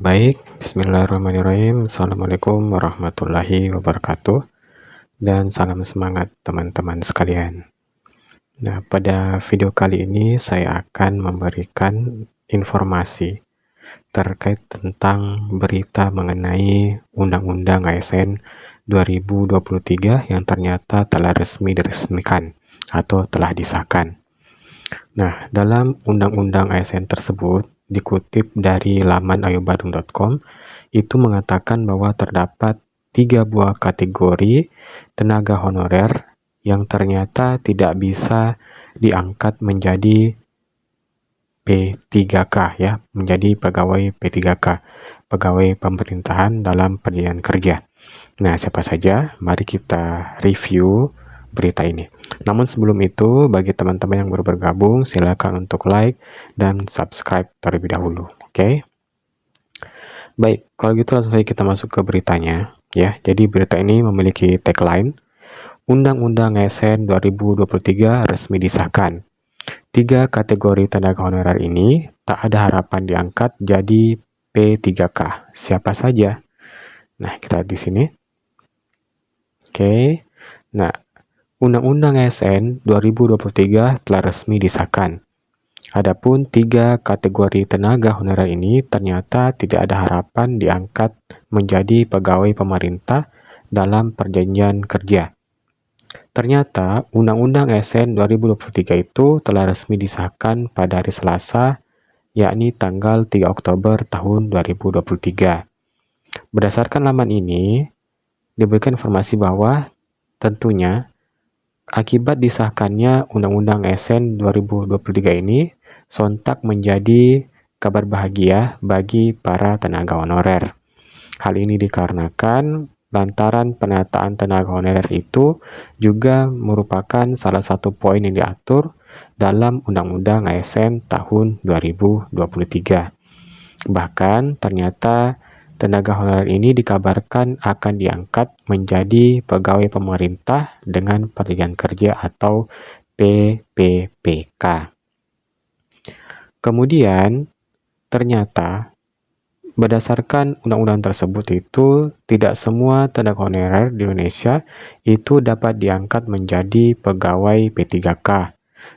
Baik, bismillahirrahmanirrahim. Assalamualaikum warahmatullahi wabarakatuh. Dan salam semangat teman-teman sekalian. Nah, pada video kali ini saya akan memberikan informasi terkait tentang berita mengenai Undang-Undang ASN 2023 yang ternyata telah resmi diresmikan atau telah disahkan. Nah, dalam Undang-Undang ASN tersebut dikutip dari laman ayobadung.com itu mengatakan bahwa terdapat 3 buah kategori tenaga honorer yang ternyata tidak bisa diangkat menjadi P3K ya, menjadi pegawai P3K, pegawai pemerintahan dalam pemberian kerja. Nah, siapa saja? Mari kita review berita ini. Namun sebelum itu, bagi teman-teman yang baru bergabung, silakan untuk like dan subscribe terlebih dahulu. Oke? Baik, kalau gitu langsung saja kita masuk ke beritanya ya. Jadi berita ini memiliki tagline Undang-Undang ASN 2023 resmi disahkan. 3 kategori tenaga honorer ini tak ada harapan diangkat jadi P3K. Siapa saja? Nah, kita lihat di sini. Oke. Nah, Undang-Undang ASN 2023 telah resmi disahkan. Adapun 3 kategori tenaga honorer ini ternyata tidak ada harapan diangkat menjadi pegawai pemerintah dalam perjanjian kerja. Ternyata Undang-Undang ASN 2023 itu telah resmi disahkan pada hari Selasa, yakni tanggal 3 Oktober tahun 2023. Berdasarkan laman ini, diberikan informasi bahwa tentunya akibat disahkannya Undang-Undang ASN 2023 ini sontak menjadi kabar bahagia bagi para tenaga honorer. Hal ini dikarenakan lantaran penataan tenaga honorer itu juga merupakan salah satu poin yang diatur dalam Undang-Undang ASN tahun 2023. Bahkan ternyata tenaga honorer ini dikabarkan akan diangkat menjadi pegawai pemerintah dengan perjanjian kerja atau PPPK. Kemudian, ternyata berdasarkan undang-undang tersebut itu tidak semua tenaga honorer di Indonesia itu dapat diangkat menjadi pegawai P3K.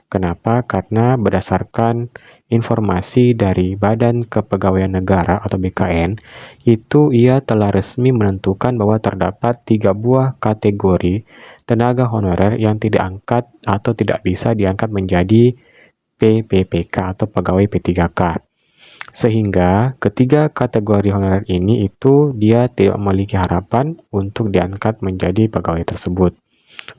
Kenapa? Karena berdasarkan informasi dari Badan Kepegawaian Negara atau BKN, itu ia telah resmi menentukan bahwa terdapat 3 buah kategori tenaga honorer yang tidak angkat atau tidak bisa diangkat menjadi PPPK atau pegawai P3K. Sehingga ketiga kategori honorer ini itu dia tidak memiliki harapan untuk diangkat menjadi pegawai tersebut.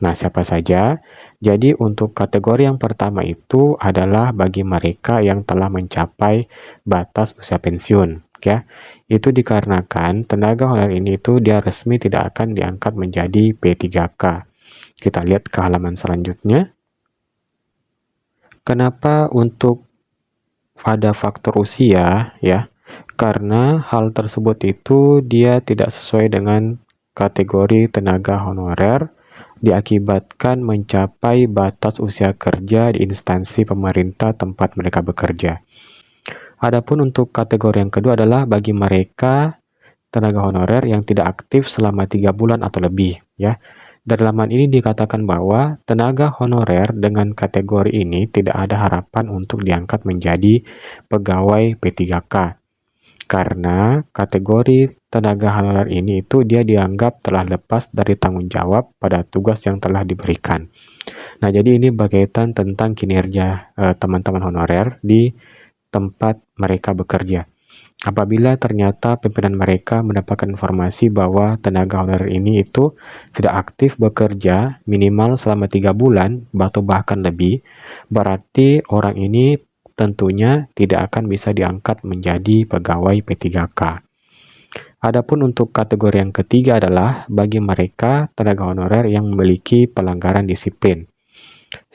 Nah, siapa saja? Jadi untuk kategori yang pertama itu adalah bagi mereka yang telah mencapai batas usia pensiun, ya. Itu dikarenakan tenaga honorer ini itu dia resmi tidak akan diangkat menjadi P3K. Kita lihat ke halaman selanjutnya. Kenapa untuk pada faktor usia, ya? Karena hal tersebut itu dia tidak sesuai dengan kategori tenaga honorer diakibatkan mencapai batas usia kerja di instansi pemerintah tempat mereka bekerja. Adapun untuk kategori yang kedua adalah bagi mereka tenaga honorer yang tidak aktif selama 3 bulan atau lebih, ya. Dari laman ini dikatakan bahwa tenaga honorer dengan kategori ini tidak ada harapan untuk diangkat menjadi pegawai P3K. Karena kategori tenaga honorer ini itu dia dianggap telah lepas dari tanggung jawab pada tugas yang telah diberikan. Nah, jadi ini berkaitan tentang kinerja teman-teman honorer di tempat mereka bekerja. Apabila ternyata pimpinan mereka mendapatkan informasi bahwa tenaga honorer ini itu tidak aktif bekerja minimal selama 3 bulan atau bahkan lebih, berarti orang ini tentunya tidak akan bisa diangkat menjadi pegawai P3K. Adapun untuk kategori yang ketiga adalah bagi mereka tenaga honorer yang memiliki pelanggaran disiplin.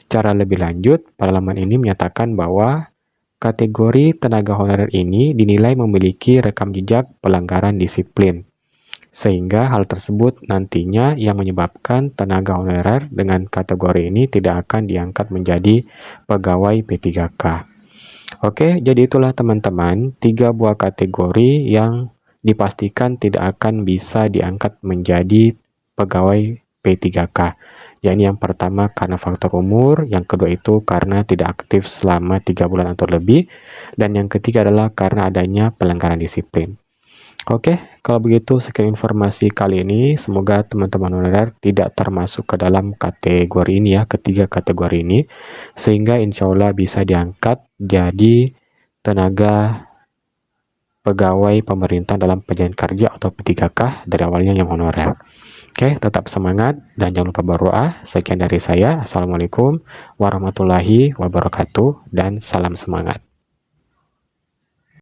Secara lebih lanjut, parlemen ini menyatakan bahwa kategori tenaga honorer ini dinilai memiliki rekam jejak pelanggaran disiplin. Sehingga hal tersebut nantinya yang menyebabkan tenaga honorer dengan kategori ini tidak akan diangkat menjadi pegawai P3K. Oke, jadi itulah teman-teman, 3 buah kategori yang dipastikan tidak akan bisa diangkat menjadi pegawai P3K. Yakni yang pertama karena faktor umur, yang kedua itu karena tidak aktif selama 3 bulan atau lebih, dan yang ketiga adalah karena adanya pelanggaran disiplin. Oke, kalau begitu sekian informasi kali ini. Semoga teman-teman honorer tidak termasuk ke dalam kategori ini ya, ketiga kategori ini, sehingga insya Allah bisa diangkat jadi tenaga pegawai pemerintah dalam perjanjian kerja atau P3K dari awalnya yang honorer. Oke, tetap semangat dan jangan lupa berdoa. Sekian dari saya. Assalamualaikum warahmatullahi wabarakatuh dan salam semangat.